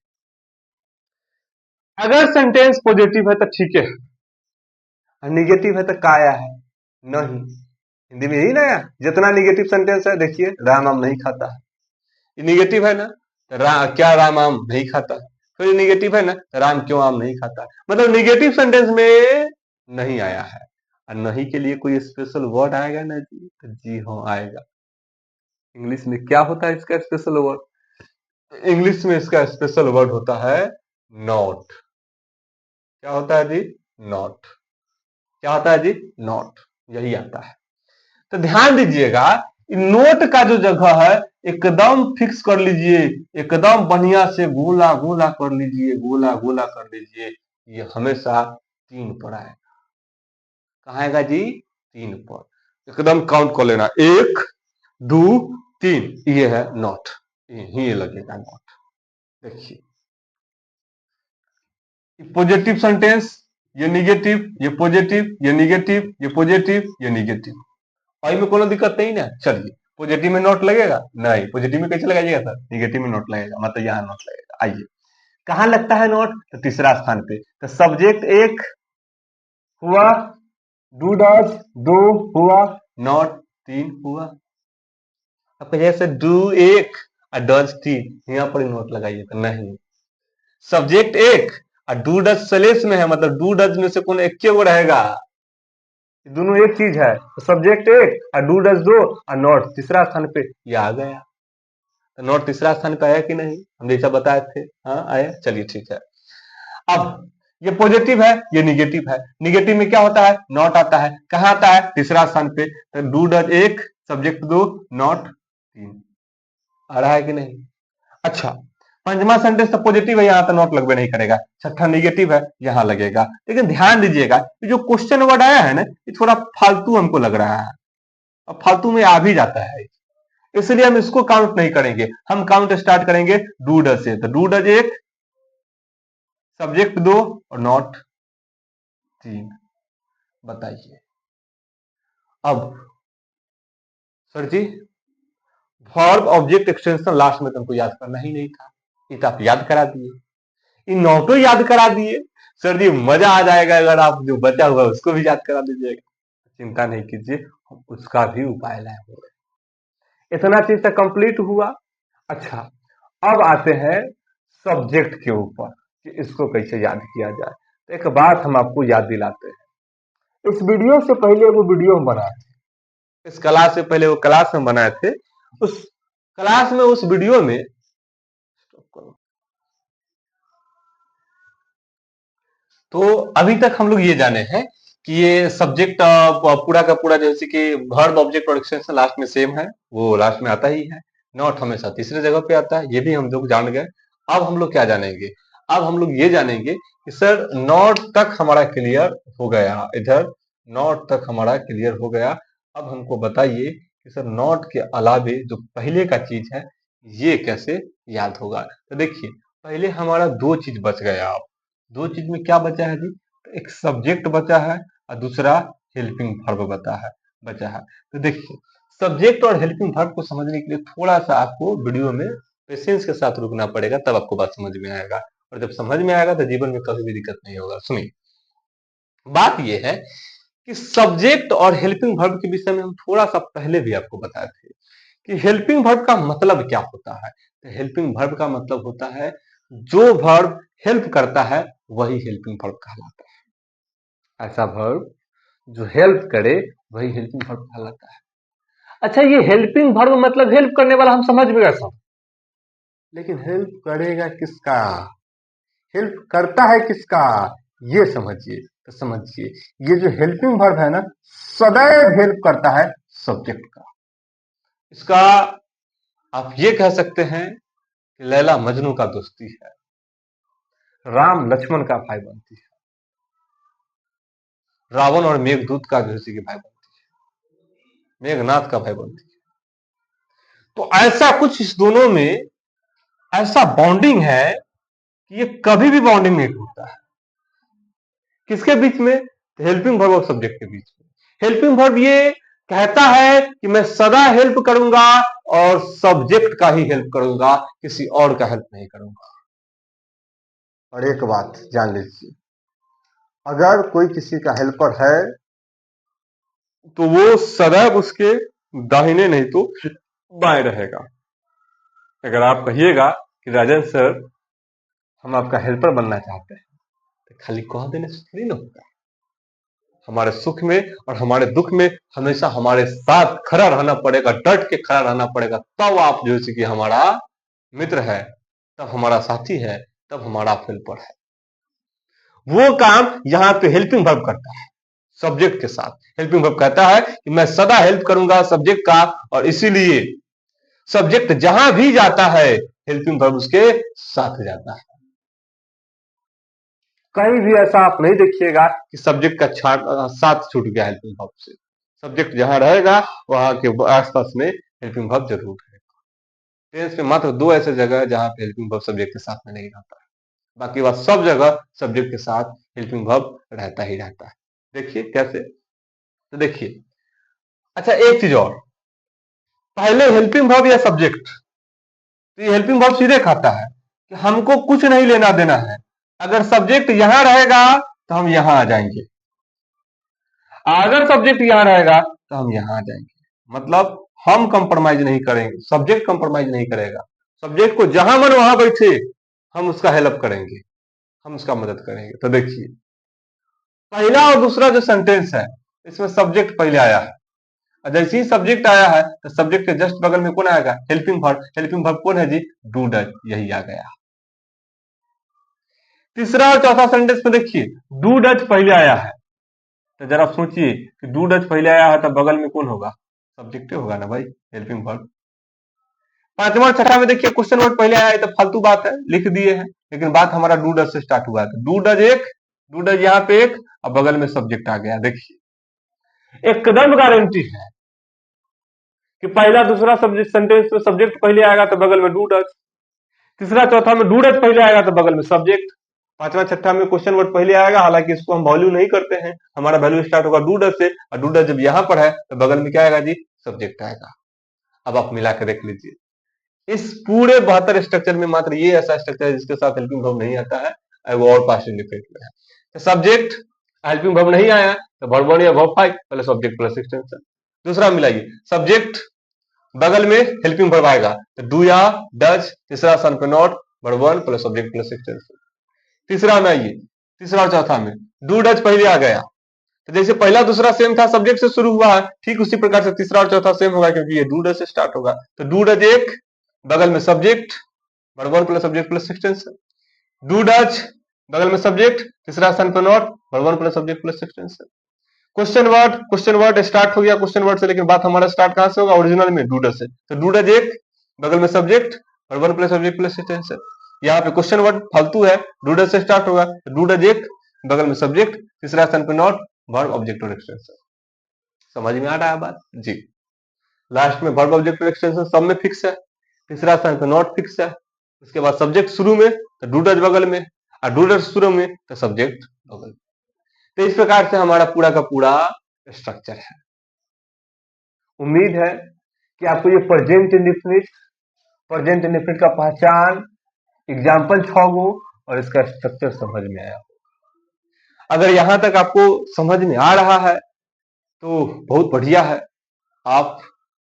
अगर सेंटेंस पॉजिटिव है तो ठीक है, निगेटिव है तो काया है? नहीं। हिंदी में यही ना है, जितना निगेटिव सेंटेंस है देखिए, राम आम नहीं खाता है, ये निगेटिव है ना? क्या राम आम नहीं खाता? फिर निगेटिव है ना, राम क्यों आम नहीं खाता, मतलब निगेटिव सेंटेंस में नहीं आया है। और नहीं के लिए कोई स्पेशल वर्ड आएगा ना जी, तो जी हाँ आएगा। इंग्लिश में क्या होता है इसका स्पेशल वर्ड? इंग्लिश में इसका स्पेशल वर्ड होता है नॉट। क्या होता है जी? नॉट। क्या होता है जी? नॉट। यही आता है। तो ध्यान दीजिएगा, नोट का जो जगह है एकदम फिक्स कर लीजिए, एकदम बढ़िया से गोला गोला कर लीजिए, गोला गोला कर लीजिए। ये हमेशा 3 पर आएगा। कहाँ आएगा जी? 3 पर। एकदम काउंट कर लेना, 1 2 3, ये है नॉट, ये लगेगा नॉट। देखिए, पॉजिटिव सेंटेंस, ये निगेटिव, ये पॉजिटिव, ये निगेटिव, ये पॉजिटिव, ये निगेटिव। आई में कोनो दिक्कत नहीं ना? चलिए, पॉजिटिव में नोट लगेगा? नहीं। पॉजिटिव में कैसे लगाइएगा सर? निगेटिव में नोट लगेगा, मतलब यहाँ नोट लगेगा। आइए, कहाँ लगता है नोट? तो तीसरा स्थान पे। तो सब्जेक्ट 1 हुआ, डू डज 2 हुआ, नॉट 3 हुआ। अब कहिए सर डू 1 और डज 3, यहाँ पर नोट लगाइएगा। नहीं, सब्जेक्ट 1 और डू डज सलेस में है, मतलब डू डज में से कौन एक के वो रहेगा? दोनों एक चीज है। तो सब्जेक्ट 1 और डू डज 2 और नॉट तीसरा स्थान पे, ये आ गया। तो नॉट तीसरा स्थान पे आया कि नहीं? हम जैसा बताए थे, हाँ आया। चलिए ठीक है। अब ये पॉजिटिव है, ये निगेटिव है। निगेटिव में क्या होता है? नॉट आता है। कहाँ आता है? तीसरा स्थान पे। तो डू डज 1, सब्जेक्ट 2, नॉट 3। आ रहा है कि नहीं? अच्छा, पंचमा सेंटेंस तो पॉजिटिव है, यहाँ तो नोट लगभग नहीं करेगा। छठा निगेटिव है, यहाँ लगेगा। लेकिन ध्यान दीजिएगा, जो क्वेश्चन वर्ड आया है ना, ये थोड़ा फालतू हमको लग रहा है। अब फालतू में आ भी जाता है, इसलिए हम इसको काउंट नहीं करेंगे। हम काउंट स्टार्ट करेंगे डू डज से। तो डू डज 1, सब्जेक्ट 2 और नॉट 3। बताइए अब सर जी, वर्ब ऑब्जेक्ट एक्सटेंशन लास्ट में तुमको याद करना ही नहीं था, ये तो आप याद करा दिए। इन नोटों याद करा दिए। सर जी मजा आ जाएगा अगर आप जो बचा हुआ है उसको भी याद करा दीजिएगा। चिंता नहीं कीजिए, हम उसका भी उपाय लाए हुए। इतना चीज तो कंप्लीट हुआ। अच्छा, अब आते हैं सब्जेक्ट के ऊपर कि इसको कैसे याद किया जाए। तो एक बात हम आपको याद दिलाते हैं, इस वीडियो से पहले वो वीडियो हम बनाए थे, इस क्लास से पहले वो क्लास हम बनाए थे। उस क्लास में, उस वीडियो में, तो अभी तक हम लोग ये जाने हैं कि ये सब्जेक्ट पूरा का पूरा जैसे कि वर्ब ऑब्जेक्ट और एक्सटेंशन लास्ट में सेम है, वो लास्ट में आता ही है। नॉट हमेशा तीसरे जगह पे आता है, ये भी हम लोग जान गए। अब हम लोग क्या जानेंगे? अब हम लोग ये जानेंगे कि सर नॉट तक हमारा क्लियर हो गया, इधर नॉट तक हमारा क्लियर हो गया। अब हमको बताइए कि सर नॉट के अलावे जो पहले का चीज है ये कैसे याद होगा। तो देखिए, पहले हमारा 2 चीज बच गया। अब 2 चीज में क्या बचा है जी? तो एक सब्जेक्ट बचा है और दूसरा हेल्पिंग वर्ब बचा है। तो देखिए, सब्जेक्ट और हेल्पिंग वर्ब को समझने के लिए थोड़ा सा आपको वीडियो में पेशेंस के साथ रुकना पड़ेगा, तब आपको बात समझ में आएगा। और जब समझ में आएगा तो जीवन में कभी भी दिक्कत नहीं होगा। सुनिए, बात यह है कि सब्जेक्ट और हेल्पिंग वर्ब के विषय में हम थोड़ा सा पहले भी आपको बताए थे कि हेल्पिंग वर्ब का मतलब क्या होता है। तो हेल्पिंग वर्ब का मतलब होता है जो वर्ब हेल्प करता है वही हेल्पिंग वर्ब कहलाता है। ऐसा वर्ब जो हेल्प करे वही हेल्पिंग वर्ब कहलाता है। अच्छा, ये हेल्पिंग वर्ब मतलब हेल्प करने वाला हम समझ गए सब, लेकिन हेल्प करेगा किसका? हेल्प करता है किसका? ये समझिए। तो समझिए, ये जो हेल्पिंग वर्ब है ना, सदैव हेल्प करता है सब्जेक्ट का। इसका आप ये कह सकते हैं कि लैला मजनू का दोस्ती है, राम लक्ष्मण का भाई बनती है, रावण और मेघदूत का भी उसी की भाई बनती है, मेघनाथ का भाई बनती है। तो ऐसा कुछ इस दोनों में ऐसा बॉन्डिंग है कि ये कभी भी बॉन्डिंग नहीं टूटता है। किसके बीच में? हेल्पिंग वर्ब और सब्जेक्ट के बीच में। हेल्पिंग वर्ब ये कहता है कि मैं सदा हेल्प करूंगा और सब्जेक्ट का ही हेल्प करूंगा, किसी और का हेल्प नहीं करूंगा। और एक बात जान लीजिए, अगर कोई किसी का हेल्पर है तो वो सदैव उसके दाहिने नहीं तो बाएं रहेगा। अगर आप कहिएगा कि राजन सर हम आपका हेल्पर बनना चाहते हैं, तो खाली कह देने से थोड़ी ना होगा। हमारे सुख में और हमारे दुख में हमेशा हमारे साथ खड़ा रहना पड़ेगा, डट के खड़ा रहना पड़ेगा, तब आप जो है कि हमारा मित्र है, तब हमारा साथी है, तब हमारा हेल्पर है। वो काम यहाँ पे हेल्पिंग वर्ब करता है सब्जेक्ट के साथ। हेल्पिंग वर्ब कहता है कि मैं सदा हेल्प करूंगा सब्जेक्ट का, और इसीलिए सब्जेक्ट जहां भी जाता है हेल्पिंग वर्ब उसके साथ जाता है। कहीं भी ऐसा आप नहीं देखिएगा कि सब्जेक्ट का साथ छूट गया हेल्पिंग वर्ब से। सब्जेक्ट जहां रहेगा वहां के आसपास में हेल्पिंग वर्ब जरूर रहेगा। टेंस में मात्र दो ऐसे जगह है जहां पे हेल्पिंग वर्ब सब्जेक्ट के साथ में नहीं रहता है, बाकी वह सब जगह सब्जेक्ट के साथ हेल्पिंग वर्ब रहता ही रहता है। देखिए कैसे, तो देखिए, अच्छा एक चीज और, पहले हेल्पिंग वर्ब या सब्जेक्ट, तो ये हेल्पिंग वर्ब सीधे खाता है कि हमको कुछ नहीं लेना देना है, अगर सब्जेक्ट यहां रहेगा तो हम यहां आ जाएंगे, अगर सब्जेक्ट यहां रहेगा तो हम यहां आ जाएंगे। मतलब हम कंप्रोमाइज नहीं करेंगे, सब्जेक्ट कंप्रोमाइज नहीं करेगा। सब्जेक्ट को जहां मन वहां बैठे हम उसका हेल्प करेंगे, हम उसका मदद करेंगे। तो देखिए पहला और दूसरा जो सेंटेंस है इसमें सब्जेक्ट पहले आया है, और जैसे ही सब्जेक्ट आया है तो सब्जेक्ट के जस्ट बगल में कौन आएगा, हेल्पिंग वर्ब। हेल्पिंग वर्ब कौन है जी, डू डज, यही आ गया। तीसरा और चौथा सेंटेंस में देखिए डू डज पहले आया है, तो जरा सोचिए कि डू डज पहले आया है तो बगल में कौन होगा, सब्जेक्ट होगा ना भाई, हेल्पिंग वर्ब। पांचवा और छठा में देखिए क्वेश्चन वर्ड पहले आया है तो फालतू बात है, लिख दिए हैं, लेकिन बात हमारा डू डज से स्टार्ट हुआ है, तो डू डज एक, डू डज यहाँ पे एक, और बगल में सब्जेक्ट आ गया। देखिए एकदम गारंटी है कि पहला दूसरा सब्जेक्ट सेंटेंस में सब्जेक्ट पहले आएगा तो बगल में डू डज, तीसरा चौथा में डू डज पहले आएगा तो बगल में सब्जेक्ट, पांचवा छठा में क्वेश्चन वर्ड पहले आएगा, हालांकि इसको हम वैल्यू नहीं करते हैं, हमारा वैल्यू स्टार्ट होगा डू डज से, और डू डज जब यहां पर है तो बगल में क्या आएगा जी, सब्जेक्ट आएगा। अब आप मिला के देख लीजिए, इस पूरे 72 स्ट्रक्चर में मात्र ये ऐसा स्ट्रक्चर है जिसके साथ हेल्पिंग वर्ब नहीं आता है, वो और पास्ट इंडिफिनिट में है। तो सब्जेक्ट हेल्पिंग वर्ब नहीं आया तो वर्ब 1 या वर्ब 5 पहले सब्जेक्ट प्लस एक्सटेंशन। दूसरा मिलाइए, सब्जेक्ट बगल में हेल्पिंग वर्ब आएगा तो डू या डज, तीसरा सन पे not, verb 1 plus subject plus extension. तीसरा में आइए, तीसरा और चौथा में डू डज पहले आ गया, तो जैसे पहला दूसरा सेम था सब्जेक्ट से शुरू हुआ है, ठीक उसी प्रकार से तीसरा और चौथा सेम होगा क्योंकि ये डू डज से स्टार्ट होगा। तो डू डज एक, बगल में subject, verb 1 plus subject plus extension. Do does बगल में सब्जेक्ट, तीसरा सन पे not, verb 1 plus subject plus extension. Question word start हो गया क्वेश्चन वर्ड से, लेकिन बात हमारा स्टार्ट कहां से होगा, ओरिजिनल में डू डज से। तो डू डज एक, बगल में subject, verb 1 plus subject plus extension. यहाँ पे क्वेश्चन वर्ड फालतू है, डू डज से स्टार्ट होगा, तो डू डज एक, बगल में सब्जेक्ट, तीसरा सन पे नॉट, वर्ब ऑब्जेक्ट और एक्सटेंशन। समझ में आ रहा है बात जी। लास्ट में वर्ब ऑब्जेक्ट और एक्सटेंशन सब में फिक्स है, तीसरा स्थान पे नॉट फिक्स है, उसके बाद सब्जेक्ट शुरू में तो डू डज बगल में, और डू डज शुरू में तो सब्जेक्ट बगल में। तो इस प्रकार से हमारा पूरा का पूरा स्ट्रक्चर है। उम्मीद है कि आपको ये प्रेजेंट इंडेफिनिट का पहचान, एग्जाम्पल 6 गो और इसका स्ट्रक्चर समझ में आया। अगर यहां तक आपको समझ में आ रहा है तो बहुत बढ़िया है, आप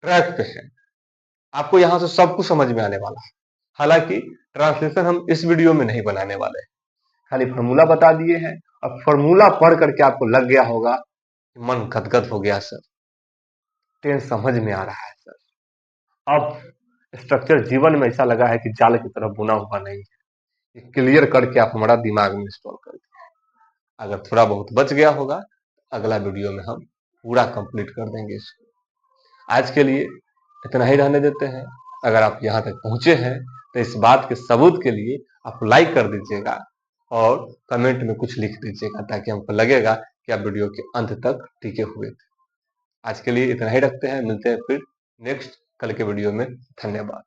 ट्रैक पे हैं, आपको यहां से सब कुछ समझ में आने वाला है। हालांकि ट्रांसलेशन हम इस वीडियो में नहीं बनाने वाले हैं, खाली फॉर्मूला बता दिए हैं, और फॉर्मूला पढ़ करके आपको लग गया होगा, मन गदगद हो गया सर, टेंस समझ में आ रहा है सर, अब स्ट्रक्चर जीवन में ऐसा लगा है कि जाल की तरह बुना हुआ नहीं है, क्लियर करके आप हमारा दिमाग में इंस्टॉल कर दीजिए। अगर थोड़ा बहुत बच गया होगा अगला वीडियो में हम पूरा कंप्लीट कर देंगे इसको। आज के लिए इतना ही रहने देते हैं। अगर आप यहाँ तक पहुंचे हैं तो इस बात के सबूत के लिए आप लाइक कर दीजिएगा और कमेंट में कुछ लिख दीजिएगा, ताकि हमको लगेगा कि आप वीडियो के अंत तक टिके हुए थे। आज के लिए इतना ही रखते हैं, मिलते हैं फिर नेक्स्ट कल के वीडियो में। धन्यवाद।